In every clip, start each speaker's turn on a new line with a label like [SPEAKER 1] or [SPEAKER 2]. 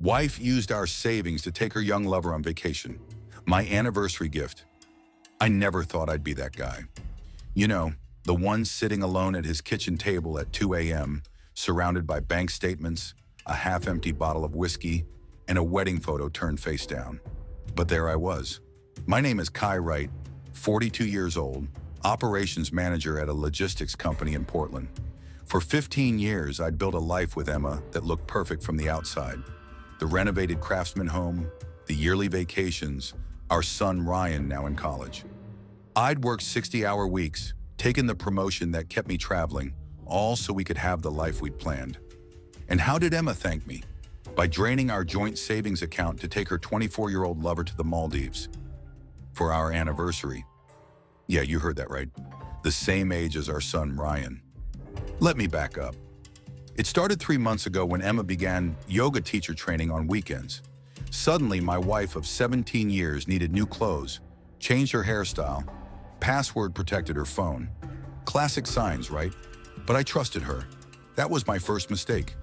[SPEAKER 1] Wife used our savings to take her young lover on vacation. My anniversary gift. I never thought I'd be that guy. You know, the one sitting alone at his kitchen table at 2 a.m., surrounded by bank statements, a half-empty bottle of whiskey, and a wedding photo turned face down. But there I was. My name is Kai Wright, 42 years old, operations manager at a logistics company in Portland. For 15 years, I'd built a life with Emma that looked perfect from the outside. The renovated Craftsman home, the yearly vacations, our son Ryan now in college. I'd worked 60-hour weeks, taken the promotion that kept me traveling, all so we could have the life we'd planned. And how did Emma thank me? By draining our joint savings account to take her 24-year-old lover to the Maldives for our anniversary. Yeah, you heard that right. The same age as our son Ryan. Let me back up. It started 3 months ago when Emma began yoga teacher training on weekends. Suddenly, my wife of 17 years needed new clothes, changed her hairstyle, password protected her phone. Classic signs, right? But I trusted her. That was my first mistake.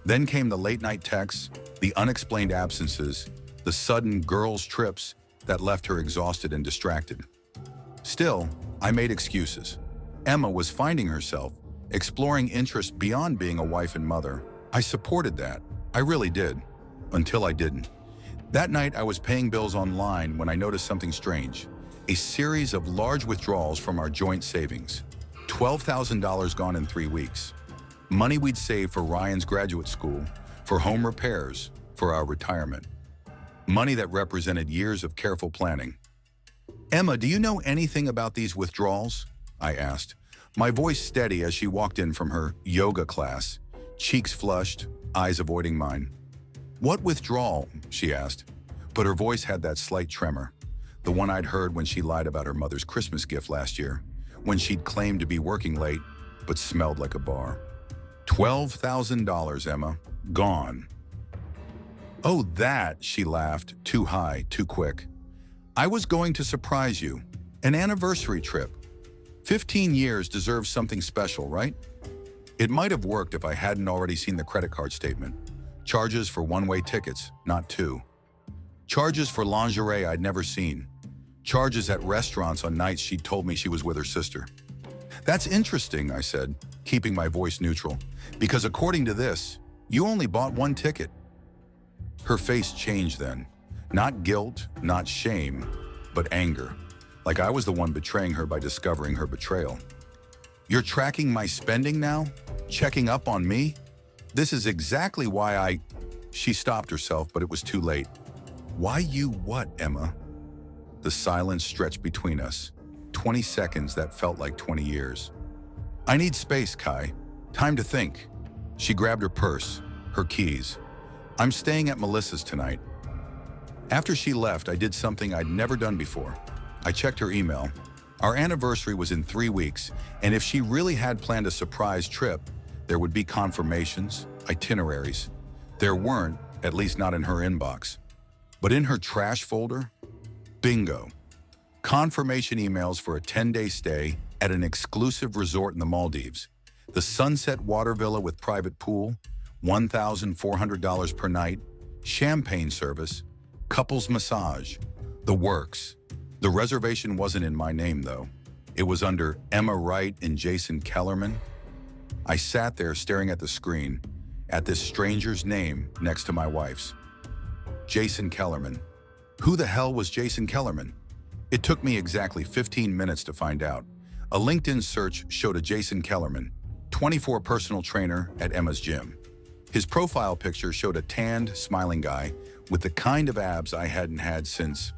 [SPEAKER 1] Then came the late-night texts, the unexplained absences, the sudden girls' trips that left her exhausted and distracted. Still, I made excuses. Emma was finding herself, exploring interests beyond being a wife and mother. I supported that. I really did. Until I didn't. That night, I was paying bills online when I noticed something strange. A series of large withdrawals from our joint savings. $12,000 gone in 3 weeks. Money we'd saved for Ryan's graduate school, for home repairs, for our retirement. Money that represented years of careful planning. Emma, do you know anything about these withdrawals? I asked, my voice steady as she walked in from her yoga class, cheeks flushed, eyes avoiding mine. What withdrawal? She asked, but her voice had that slight tremor, the one I'd heard when she lied about her mother's Christmas gift last year, when she'd claimed to be working late, but smelled like a bar. $12,000, Emma. Gone. Oh, that, she laughed, too high, too quick. I was going to surprise you. An anniversary trip. 15 years deserves something special, right? It might have worked if I hadn't already seen the credit card statement. Charges for one-way tickets, not two. Charges for lingerie I'd never seen. Charges at restaurants on nights she'd told me she was with her sister. That's interesting, I said, keeping my voice neutral, because according to this, you only bought one ticket. Her face changed then. Not guilt, not shame, but anger. Like I was the one betraying her by discovering her betrayal. You're tracking my spending now? Checking up on me? This is exactly why She stopped herself, but it was too late. Why you what, Emma? The silence stretched between us. 20 seconds that felt like 20 years. I need space, Kai. Time to think. She grabbed her purse, her keys. I'm staying at Melissa's tonight. After she left, I did something I'd never done before. I checked her email. Our anniversary was in 3 weeks, and if she really had planned a surprise trip, there would be confirmations, itineraries. There weren't, at least not in her inbox. But in her trash folder, bingo. Confirmation emails for a 10-day stay at an exclusive resort in the Maldives. The Sunset Water Villa with private pool, $1,400 per night, champagne service, couples massage, the works. The reservation wasn't in my name, though. It was under Emma Wright and Jason Kellerman. I sat there staring at the screen, at this stranger's name next to my wife's. Jason Kellerman. Who the hell was Jason Kellerman? It took me exactly 15 minutes to find out. A LinkedIn search showed a Jason Kellerman, 24 personal trainer at Emma's gym. His profile picture showed a tanned, smiling guy with the kind of abs I hadn't had since,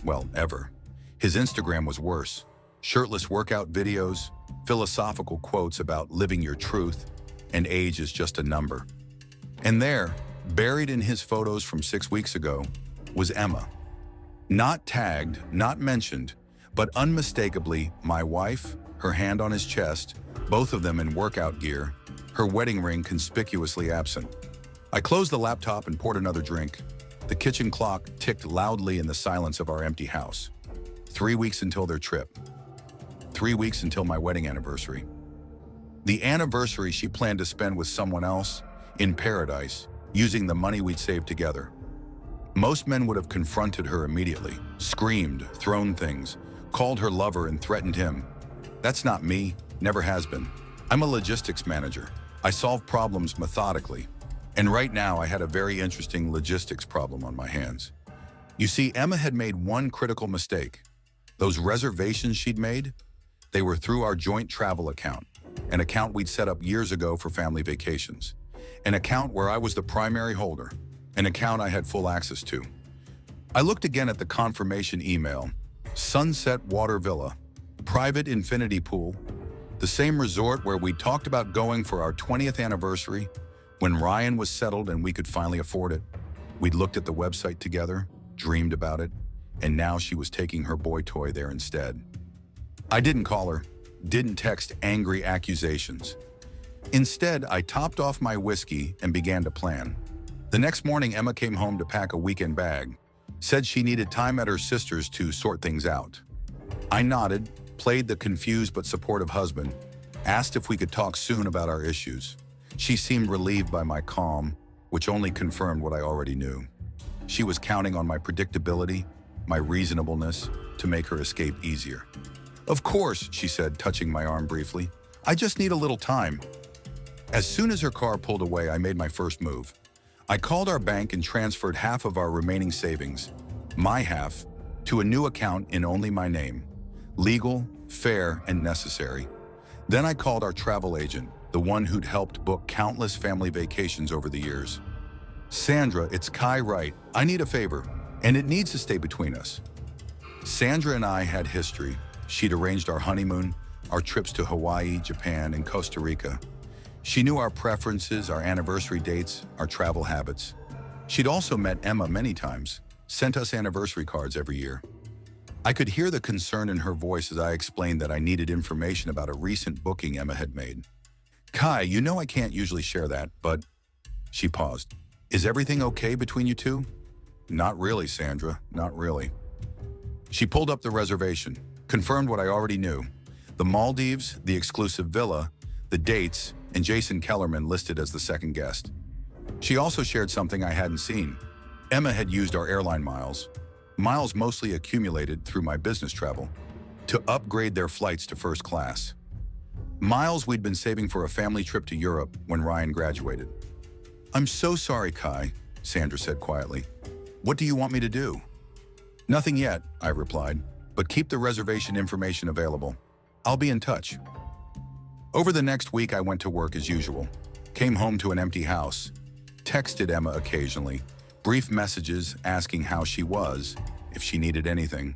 [SPEAKER 1] well, ever. His Instagram was worse. Shirtless workout videos, philosophical quotes about living your truth, and age is just a number. And there, buried in his photos from 6 weeks ago, was Emma. Not tagged, not mentioned, but unmistakably my wife, her hand on his chest, both of them in workout gear, her wedding ring conspicuously absent. I closed the laptop and poured another drink. The kitchen clock ticked loudly in the silence of our empty house. 3 weeks until their trip. 3 weeks until my wedding anniversary. The anniversary she planned to spend with someone else, in paradise, using the money we'd saved together. Most men would have confronted her immediately, screamed, thrown things, called her lover and threatened him. That's not me, never has been. I'm a logistics manager. I solve problems methodically. And right now I had a very interesting logistics problem on my hands. You see, Emma had made one critical mistake. Those reservations she'd made, they were through our joint travel account, an account we'd set up years ago for family vacations, an account where I was the primary holder, an account I had full access to. I looked again at the confirmation email. Sunset Water Villa, private infinity pool, the same resort where we talked about going for our 20th anniversary when Ryan was settled and we could finally afford it. We'd looked at the website together, dreamed about it, and now she was taking her boy toy there instead. I didn't call her, didn't text angry accusations. Instead, I topped off my whiskey and began to plan. The next morning, Emma came home to pack a weekend bag, said she needed time at her sister's to sort things out. I nodded, played the confused but supportive husband, asked if we could talk soon about our issues. She seemed relieved by my calm, which only confirmed what I already knew. She was counting on my predictability, my reasonableness, to make her escape easier. Of course, she said, touching my arm briefly. I just need a little time. As soon as her car pulled away, I made my first move. I called our bank and transferred half of our remaining savings, my half, to a new account in only my name. Legal, fair, and necessary. Then I called our travel agent, the one who'd helped book countless family vacations over the years. Sandra, it's Kai Wright. I need a favor, and it needs to stay between us. Sandra and I had history. She'd arranged our honeymoon, our trips to Hawaii, Japan, and Costa Rica. She knew our preferences, our anniversary dates, our travel habits. She'd also met Emma many times, sent us anniversary cards every year. I could hear the concern in her voice as I explained that I needed information about a recent booking Emma had made. Kai, you know I can't usually share that, but... She paused. Is everything okay between you two? Not really, Sandra, not really. She pulled up the reservation, confirmed what I already knew. The Maldives, the exclusive villa, the dates, and Jason Kellerman listed as the second guest. She also shared something I hadn't seen. Emma had used our airline miles mostly accumulated through my business travel, to upgrade their flights to first class. Miles we'd been saving for a family trip to Europe when Ryan graduated. I'm so sorry, Kai, Sandra said quietly. What do you want me to do? Nothing yet, I replied, but keep the reservation information available. I'll be in touch. Over the next week, I went to work as usual, came home to an empty house, texted Emma occasionally, brief messages asking how she was, if she needed anything.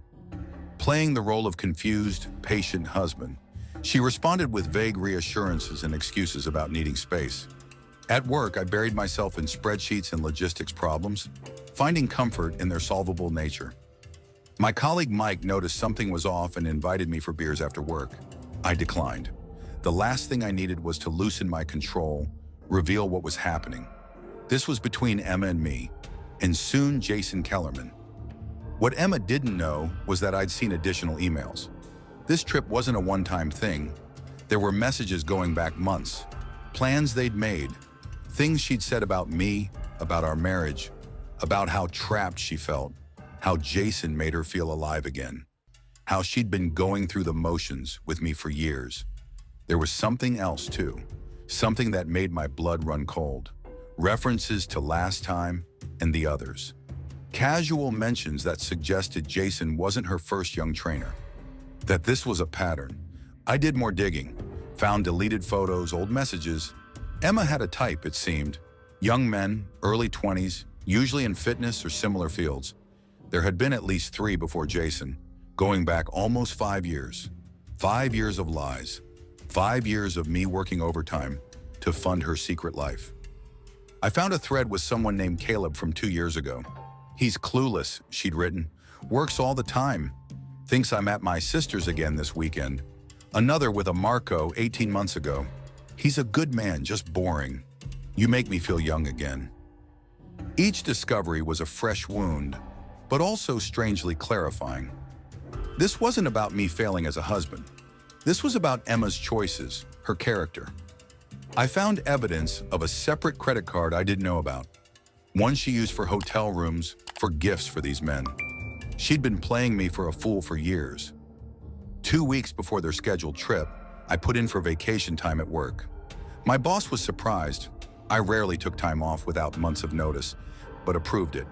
[SPEAKER 1] Playing the role of confused, patient husband, she responded with vague reassurances and excuses about needing space. At work, I buried myself in spreadsheets and logistics problems, finding comfort in their solvable nature. My colleague Mike noticed something was off and invited me for beers after work. I declined. The last thing I needed was to loosen my control, reveal what was happening. This was between Emma and me, and soon Jason Kellerman. What Emma didn't know was that I'd seen additional emails. This trip wasn't a one-time thing. There were messages going back months, plans they'd made, things she'd said about me, about our marriage, about how trapped she felt, how Jason made her feel alive again, how she'd been going through the motions with me for years. There was something else too, something that made my blood run cold. References to last time and the others. Casual mentions that suggested Jason wasn't her first young trainer. That this was a pattern. I did more digging, found deleted photos, old messages. Emma had a type, it seemed. Young men, early 20s, usually in fitness or similar fields. There had been at least 3 before Jason, going back almost 5 years. 5 years of lies. 5 years of me working overtime to fund her secret life. I found a thread with someone named Caleb from 2 years ago. He's clueless, she'd written. Works all the time. Thinks I'm at my sister's again this weekend. Another with a Marco 18 months ago. He's a good man, just boring. You make me feel young again. Each discovery was a fresh wound, but also strangely clarifying. This wasn't about me failing as a husband. This was about Emma's choices, her character. I found evidence of a separate credit card I didn't know about. One she used for hotel rooms, for gifts for these men. She'd been playing me for a fool for years. 2 weeks before their scheduled trip, I put in for vacation time at work. My boss was surprised. I rarely took time off without months of notice, but approved it.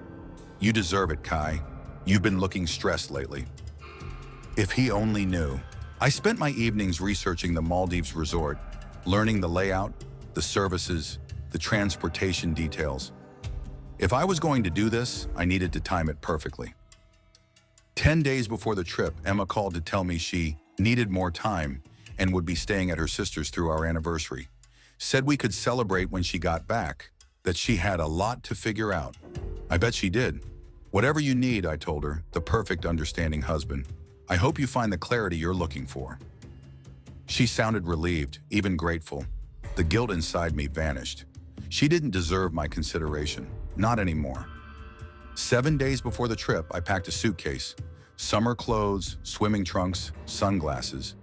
[SPEAKER 1] You deserve it, Kai. You've been looking stressed lately. If he only knew. I spent my evenings researching the Maldives resort, learning the layout, the services, the transportation details. If I was going to do this, I needed to time it perfectly. 10 days before the trip, Emma called to tell me she needed more time and would be staying at her sister's through our anniversary. Said we could celebrate when she got back, that she had a lot to figure out. I bet she did. Whatever you need, I told her, the perfect understanding husband. I hope you find the clarity you're looking for. She sounded relieved, even grateful. The guilt inside me vanished. She didn't deserve my consideration, not anymore. 7 days before the trip, I packed a suitcase, summer clothes, swimming trunks, sunglasses.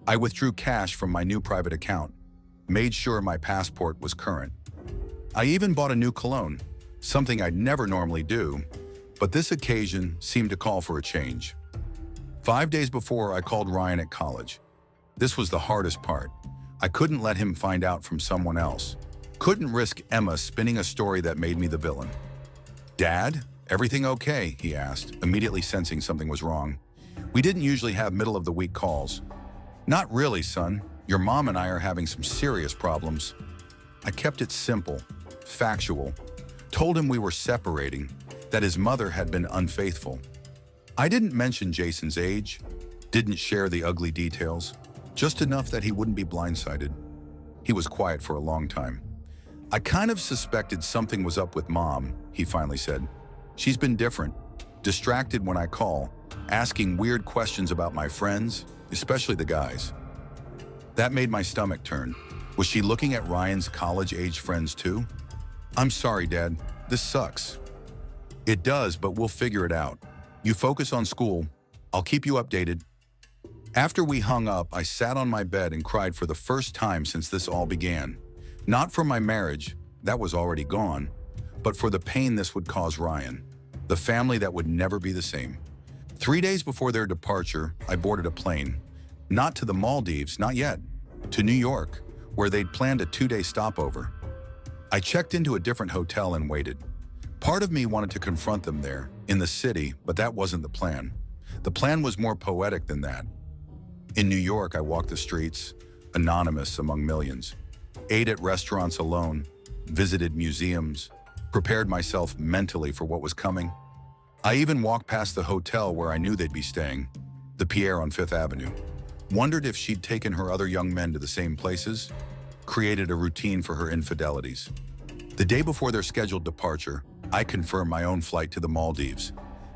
[SPEAKER 1] I withdrew cash from my new private account, made sure my passport was current. I even bought a new cologne, something I'd never normally do, but this occasion seemed to call for a change. 5 days before, I called Ryan at college. This was the hardest part. I couldn't let him find out from someone else. Couldn't risk Emma spinning a story that made me the villain. "Dad, everything okay?" he asked, immediately sensing something was wrong. We didn't usually have middle-of-the-week calls. "Not really, son. Your mom and I are having some serious problems." I kept it simple, factual. Told him we were separating, that his mother had been unfaithful. I didn't mention Jason's age, didn't share the ugly details, just enough that he wouldn't be blindsided. He was quiet for a long time. "I kind of suspected something was up with Mom," he finally said. "She's been different, distracted when I call, asking weird questions about my friends, especially the guys." That made my stomach turn. Was she looking at Ryan's college-age friends too? "I'm sorry, Dad. This sucks." "It does, but we'll figure it out. You focus on school. I'll keep you updated." After we hung up, I sat on my bed and cried for the first time since this all began. Not for my marriage, that was already gone, but for the pain this would cause Ryan, the family that would never be the same. 3 days before their departure, I boarded a plane. Not to the Maldives, not yet. To New York, where they'd planned a 2-day stopover. I checked into a different hotel and waited. Part of me wanted to confront them there, in the city, but that wasn't the plan. The plan was more poetic than that. In New York, I walked the streets, anonymous among millions. Ate at restaurants alone, visited museums, prepared myself mentally for what was coming. I even walked past the hotel where I knew they'd be staying, the Pierre on Fifth Avenue. Wondered if she'd taken her other young men to the same places, created a routine for her infidelities. The day before their scheduled departure, I confirmed my own flight to the Maldives,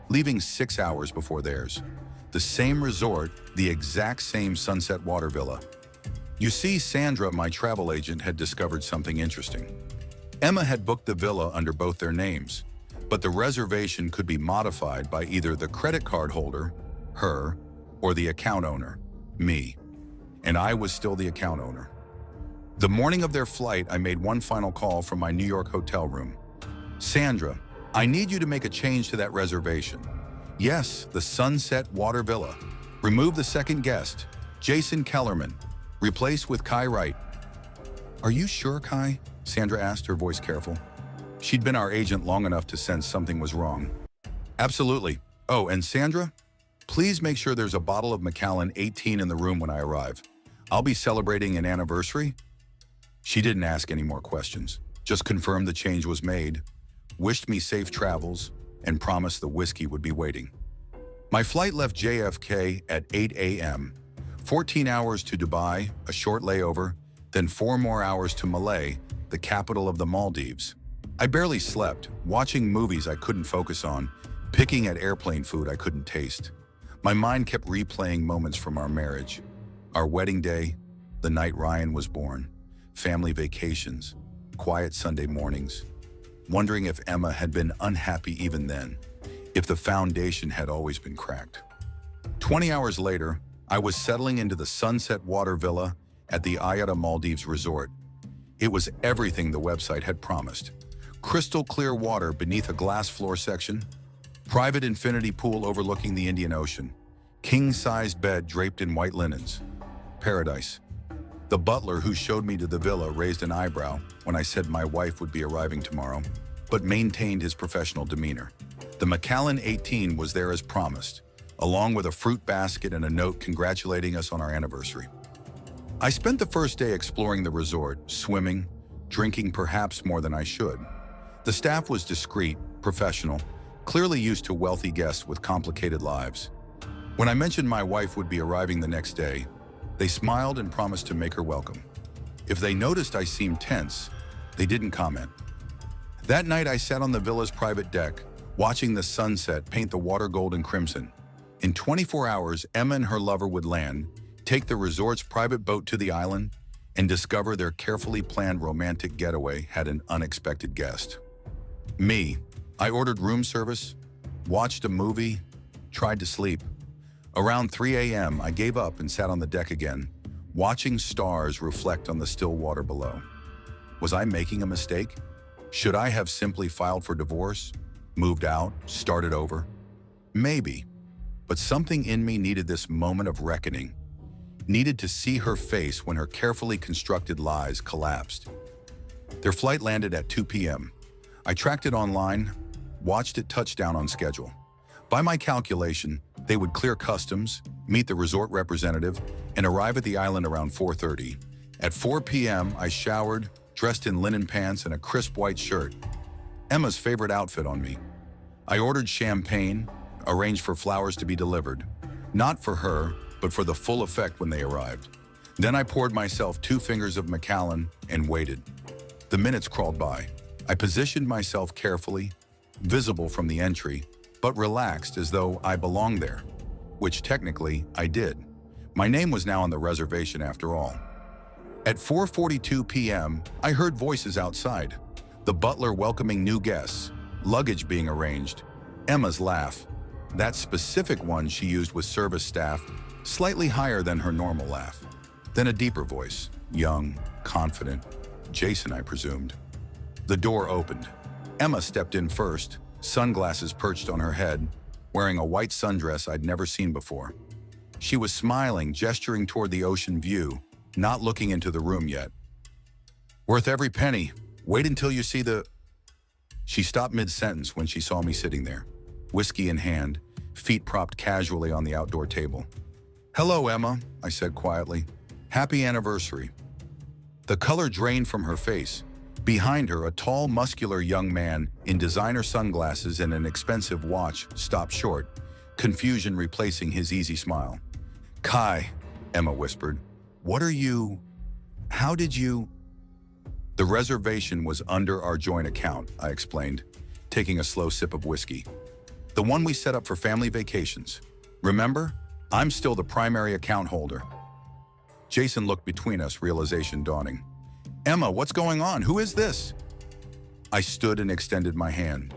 [SPEAKER 1] leaving 6 hours before theirs. The same resort, the exact same Sunset Water Villa. You see, Sandra, my travel agent, had discovered something interesting. Emma had booked the villa under both their names, but the reservation could be modified by either the credit card holder, her, or the account owner, me. And I was still the account owner. The morning of their flight, I made one final call from my New York hotel room. "Sandra, I need you to make a change to that reservation. Yes, the Sunset Water Villa. Remove the second guest, Jason Kellerman. Replace with Kai Wright." "Are you sure, Kai?" Sandra asked, her voice careful. She'd been our agent long enough to sense something was wrong. "Absolutely. Oh, and Sandra, please make sure there's a bottle of Macallan 18 in the room when I arrive. I'll be celebrating an anniversary." She didn't ask any more questions, just confirmed the change was made, wished me safe travels, and promised the whiskey would be waiting. My flight left JFK at 8 a.m., 14 hours to Dubai, a short layover, then 4 more hours to Malé, the capital of the Maldives. I barely slept, watching movies I couldn't focus on, picking at airplane food I couldn't taste. My mind kept replaying moments from our marriage, our wedding day, the night Ryan was born, family vacations, quiet Sunday mornings, wondering if Emma had been unhappy even then, if the foundation had always been cracked. 20 hours later, I was settling into the Sunset Water Villa at the Ayata Maldives Resort. It was everything the website had promised. crystal clear water beneath a glass floor section, private infinity pool overlooking the Indian Ocean, king-sized bed draped in white linens. Paradise. The butler who showed me to the villa raised an eyebrow when I said my wife would be arriving tomorrow, but maintained his professional demeanor. The Macallan 18 was there as promised, along with a fruit basket and a note congratulating us on our anniversary. I spent the first day exploring the resort, swimming, drinking perhaps more than I should. The staff was discreet, professional, clearly used to wealthy guests with complicated lives. When I mentioned my wife would be arriving the next day, they smiled and promised to make her welcome. If they noticed I seemed tense, they didn't comment. That night I sat on the villa's private deck, watching the sunset paint the water gold and crimson. In 24 hours, Emma and her lover would land, take the resort's private boat to the island, and discover their carefully planned romantic getaway had an unexpected guest. Me. I ordered room service, watched a movie, tried to sleep. Around 3 a.m., I gave up and sat on the deck again, watching stars reflect on the still water below. Was I making a mistake? Should I have simply filed for divorce, moved out, started over? Maybe, but something in me needed this moment of reckoning, needed to see her face when her carefully constructed lies collapsed. Their flight landed at 2 p.m. I tracked it online, watched it touch down on schedule. By my calculation, they would clear customs, meet the resort representative, and arrive at the island around 4:30. At 4 p.m., I showered, dressed in linen pants and a crisp white shirt, Emma's favorite outfit on me. I ordered champagne, arranged for flowers to be delivered, not for her, but for the full effect when they arrived. Then I poured myself 2 fingers of Macallan and waited. The minutes crawled by. I positioned myself carefully, visible from the entry, but relaxed as though I belonged there, which technically I did. My name was now on the reservation after all. At 4:42 p.m., I heard voices outside, the butler welcoming new guests, luggage being arranged, Emma's laugh, that specific one she used with service staff, slightly higher than her normal laugh. Then a deeper voice, young, confident, Jason, I presumed. The door opened. Emma stepped in first, sunglasses perched on her head, wearing a white sundress I'd never seen before. She was smiling, gesturing toward the ocean view, not looking into the room yet. Worth every penny. Wait until you see the... She stopped mid-sentence when she saw me sitting there, whiskey in hand, feet propped casually on the outdoor table. Hello, Emma, I said quietly. Happy anniversary. The color drained from her face. Behind her, a tall, muscular young man in designer sunglasses and an expensive watch stopped short, confusion replacing his easy smile. Kai, Emma whispered, what are you... How did you... The reservation was under our joint account, I explained, taking a slow sip of whiskey. The one we set up for family vacations. Remember? I'm still the primary account holder. Jason looked between us, realization dawning. Emma, what's going on? Who is this? I stood and extended my hand.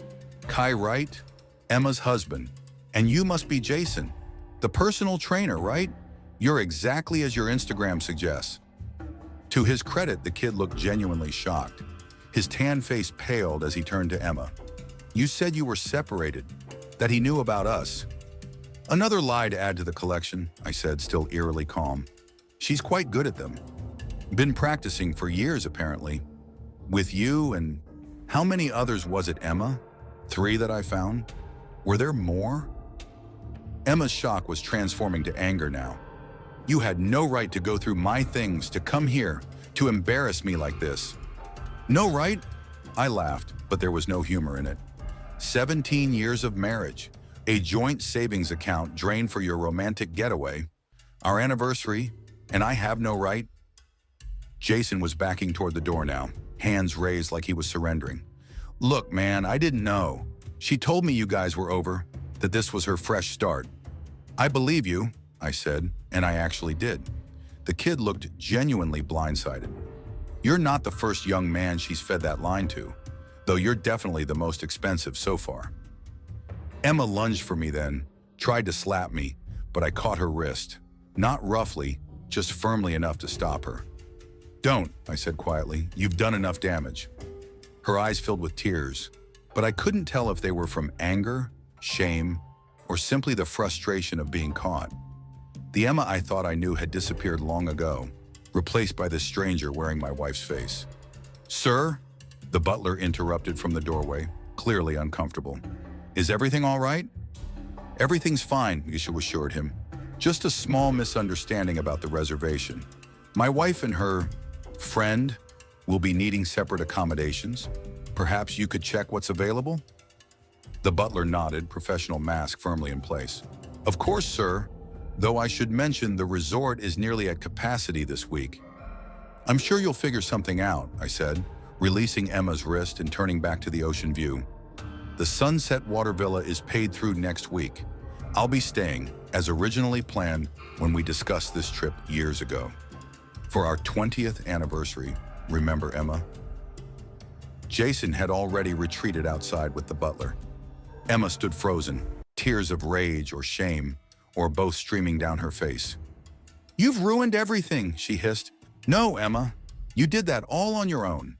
[SPEAKER 1] Kai Wright, Emma's husband. And you must be Jason, the personal trainer, right? You're exactly as your Instagram suggests. To his credit, the kid looked genuinely shocked. His tan face paled as he turned to Emma. You said you were separated, that he knew about us. Another lie to add to the collection, I said, still eerily calm. She's quite good at them. Been practicing for years, apparently. With you and... How many others was it, Emma? 3 that I found? Were there more? Emma's shock was transforming to anger now. You had no right to go through my things, to come here, to embarrass me like this. No right? I laughed, but there was no humor in it. 17 years of marriage, a joint savings account drained for your romantic getaway, our anniversary, and I have no right? Jason was backing toward the door now, hands raised like he was surrendering. Look, man, I didn't know. She told me you guys were over, that this was her fresh start. I believe you, I said, and I actually did. The kid looked genuinely blindsided. You're not the first young man she's fed that line to, though you're definitely the most expensive so far. Emma lunged for me then, tried to slap me, but I caught her wrist. Not roughly, just firmly enough to stop her. Don't, I said quietly. You've done enough damage. her eyes filled with tears, but I couldn't tell if they were from anger, shame, or simply the frustration of being caught. The Emma I thought I knew had disappeared long ago, replaced by this stranger wearing my wife's face. "Sir?" The butler interrupted from the doorway, clearly uncomfortable. "Is everything all right?" "Everything's fine," Yisha assured him. "Just a small misunderstanding about the reservation. My wife and her friend will be needing separate accommodations. Perhaps you could check what's available?" The butler nodded, professional mask firmly in place. "Of course, sir, though I should mention the resort is nearly at capacity this week." "I'm sure you'll figure something out," I said, releasing Emma's wrist and turning back to the ocean view. "The Sunset Water Villa is paid through next week. I'll be staying, as originally planned when we discussed this trip years ago. For our 20th anniversary, remember, Emma?" Jason had already retreated outside with the butler. Emma stood frozen, tears of rage or shame, or both streaming down her face. "You've ruined everything," she hissed. "No, Emma, you did that all on your own."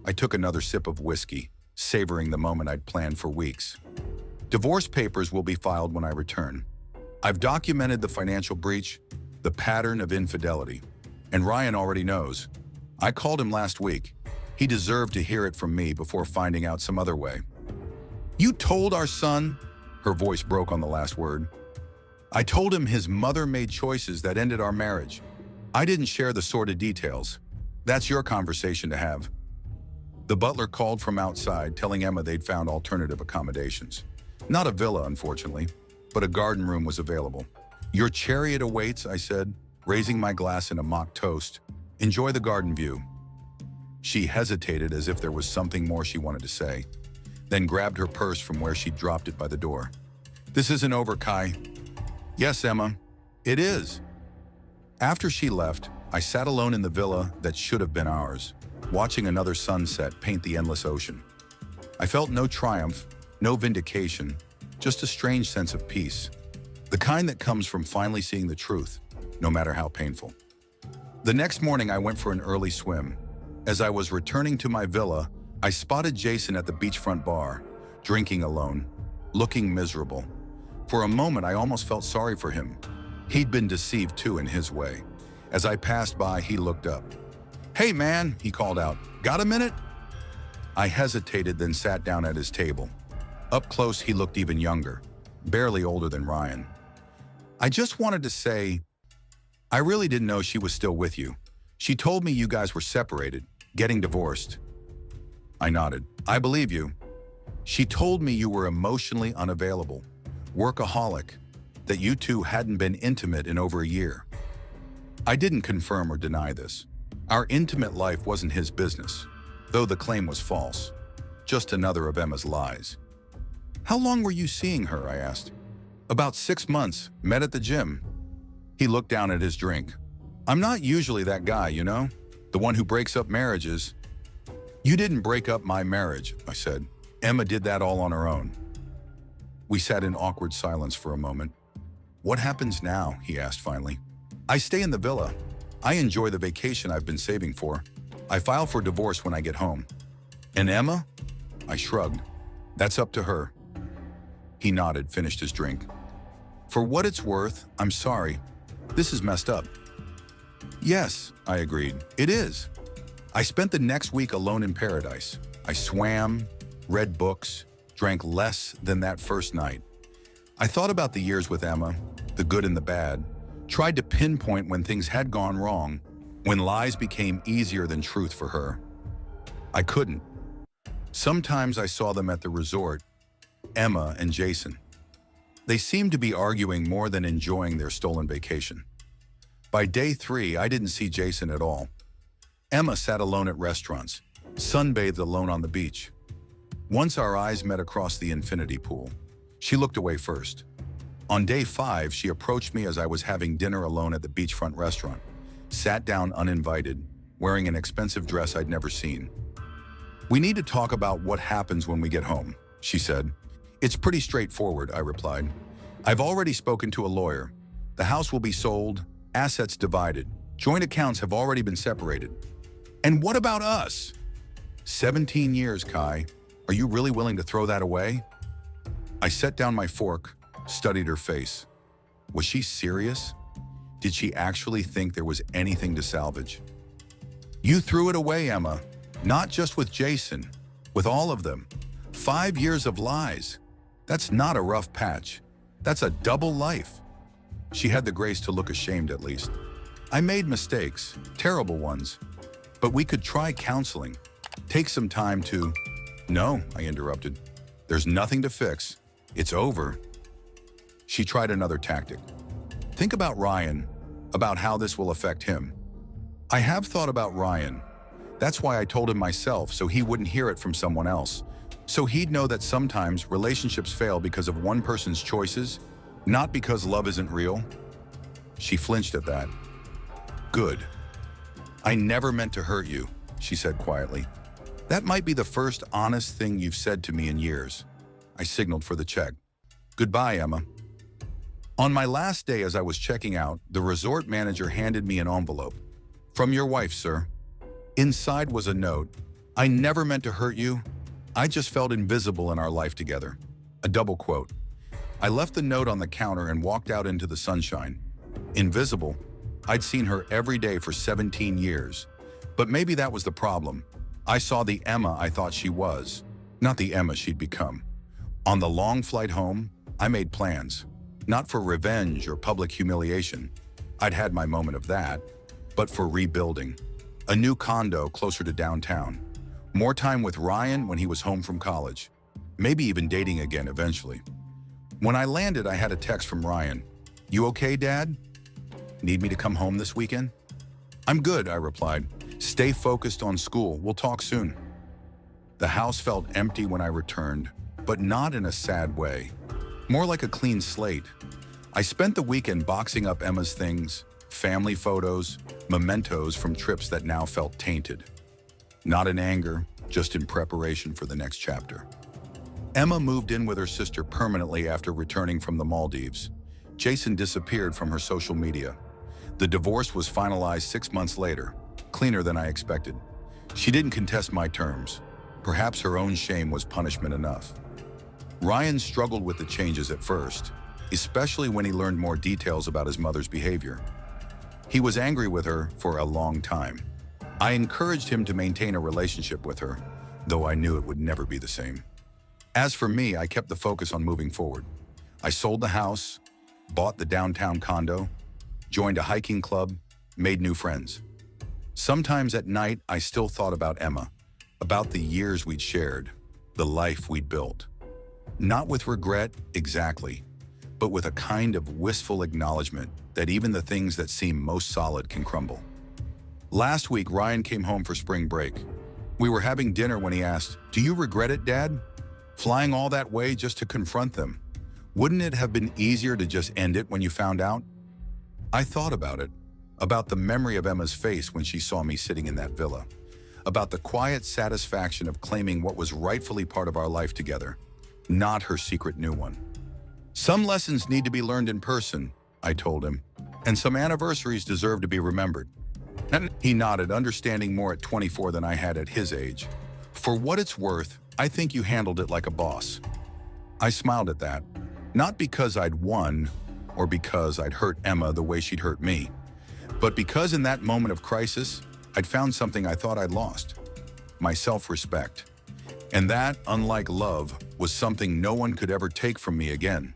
[SPEAKER 1] I took another sip of whiskey, savoring the moment I'd planned for weeks. "Divorce papers will be filed when I return. I've documented the financial breach, the pattern of infidelity, and Ryan already knows. I called him last week. He deserved to hear it from me before finding out some other way." "You told our son?" Her voice broke on the last word. "I told him his mother made choices that ended our marriage. I didn't share the sordid details. That's your conversation to have." The butler called from outside, telling Emma they'd found alternative accommodations. Not a villa, unfortunately, but a garden room was available. "Your chariot awaits," I said, raising my glass in a mock toast. "Enjoy the garden view." She hesitated as if there was something more she wanted to say, then grabbed her purse from where she'd dropped it by the door. "This isn't over, Kai." "Yes, Emma, it is." After she left, I sat alone in the villa that should have been ours, watching another sunset paint the endless ocean. I felt no triumph, no vindication, just a strange sense of peace. The kind that comes from finally seeing the truth, no matter how painful. The next morning, I went for an early swim. As I was returning to my villa, I spotted Jason at the beachfront bar, drinking alone, looking miserable. For a moment, I almost felt sorry for him. He'd been deceived too in his way. As I passed by, he looked up. "Hey man," he called out, "got a minute?" I hesitated, then sat down at his table. Up close, he looked even younger, barely older than Ryan. "I just wanted to say, I really didn't know she was still with you. She told me you guys were separated, getting divorced." I nodded. "I believe you. She told me you were emotionally unavailable, workaholic, that you two hadn't been intimate in over a year." I didn't confirm or deny this. Our intimate life wasn't his business, though the claim was false. Just another of Emma's lies. "How long were you seeing her?" I asked. "About 6 months, met at the gym." He looked down at his drink. "I'm not usually that guy, you know? The one who breaks up marriages." "You didn't break up my marriage," I said. "Emma did that all on her own." We sat in awkward silence for a moment. "What happens now?" he asked finally. "I stay in the villa. I enjoy the vacation I've been saving for. I file for divorce when I get home." "And Emma?" I shrugged. "That's up to her." He nodded, finished his drink. "For what it's worth, I'm sorry. This is messed up." "Yes," I agreed, "it is." I spent the next week alone in paradise. I swam, read books, drank less than that first night. I thought about the years with Emma, the good and the bad, tried to pinpoint when things had gone wrong, when lies became easier than truth for her. I couldn't. Sometimes I saw them at the resort, Emma and Jason. They seemed to be arguing more than enjoying their stolen vacation. By day 3, I didn't see Jason at all. Emma sat alone at restaurants, sunbathed alone on the beach. Once our eyes met across the infinity pool. She looked away first. On day 5, she approached me as I was having dinner alone at the beachfront restaurant, sat down uninvited, wearing an expensive dress I'd never seen. "We need to talk about what happens when we get home," she said. "It's pretty straightforward," I replied. "I've already spoken to a lawyer. The house will be sold, assets divided, joint accounts have already been separated." "And what about us?" 17 years, Kai. Are you really willing to throw that away? I set down my fork, studied her face. Was she serious? Did she actually think there was anything to salvage? You threw it away, Emma. Not just with Jason, with all of them. 5 years of lies. That's not a rough patch. That's a double life. She had the grace to look ashamed at least. I made mistakes, terrible ones. But we could try counseling. Take some time to... No, I interrupted. There's nothing to fix. It's over. She tried another tactic. Think about Ryan, about how this will affect him. I have thought about Ryan. That's why I told him myself, so he wouldn't hear it from someone else. So he'd know that sometimes relationships fail because of one person's choices, not because love isn't real. She flinched at that. Good. I never meant to hurt you, she said quietly. That might be the first honest thing you've said to me in years. I signaled for the check. Goodbye, Emma. On my last day as I was checking out, the resort manager handed me an envelope. From your wife, sir. Inside was a note. I never meant to hurt you. I just felt invisible in our life together. A double quote. I left the note on the counter and walked out into the sunshine. Invisible? I'd seen her every day for 17 years. But maybe that was the problem. I saw the Emma I thought she was, not the Emma she'd become. On the long flight home, I made plans. Not for revenge or public humiliation. I'd had my moment of that. But for rebuilding. A new condo closer to downtown. More time with Ryan when he was home from college. Maybe even dating again eventually. When I landed, I had a text from Ryan. You okay, Dad? Need me to come home this weekend? I'm good, I replied. Stay focused on school. We'll talk soon. The house felt empty when I returned, but not in a sad way. More like a clean slate. I spent the weekend boxing up Emma's things, family photos, mementos from trips that now felt tainted. Not in anger, just in preparation for the next chapter. Emma moved in with her sister permanently after returning from the Maldives. Jason disappeared from her social media. The divorce was finalized 6 months later, cleaner than I expected. She didn't contest my terms. Perhaps her own shame was punishment enough. Ryan struggled with the changes at first, especially when he learned more details about his mother's behavior. He was angry with her for a long time. I encouraged him to maintain a relationship with her, though I knew it would never be the same. As for me, I kept the focus on moving forward. I sold the house, bought the downtown condo, joined a hiking club, made new friends. Sometimes at night, I still thought about Emma, about the years we'd shared, the life we'd built. Not with regret, exactly, but with a kind of wistful acknowledgement that even the things that seem most solid can crumble. Last week, Ryan came home for spring break. We were having dinner when he asked, "Do you regret it, Dad? Flying all that way just to confront them? Wouldn't it have been easier to just end it when you found out?" I thought about it, about the memory of Emma's face when she saw me sitting in that villa, about the quiet satisfaction of claiming what was rightfully part of our life together, not her secret new one. Some lessons need to be learned in person, I told him, and some anniversaries deserve to be remembered. And he nodded, understanding more at 24 than I had at his age. For what it's worth, I think you handled it like a boss. I smiled at that, not because I'd won or because I'd hurt Emma the way she'd hurt me, but because in that moment of crisis, I'd found something I thought I'd lost, my self-respect. And that, unlike love, was something no one could ever take from me again.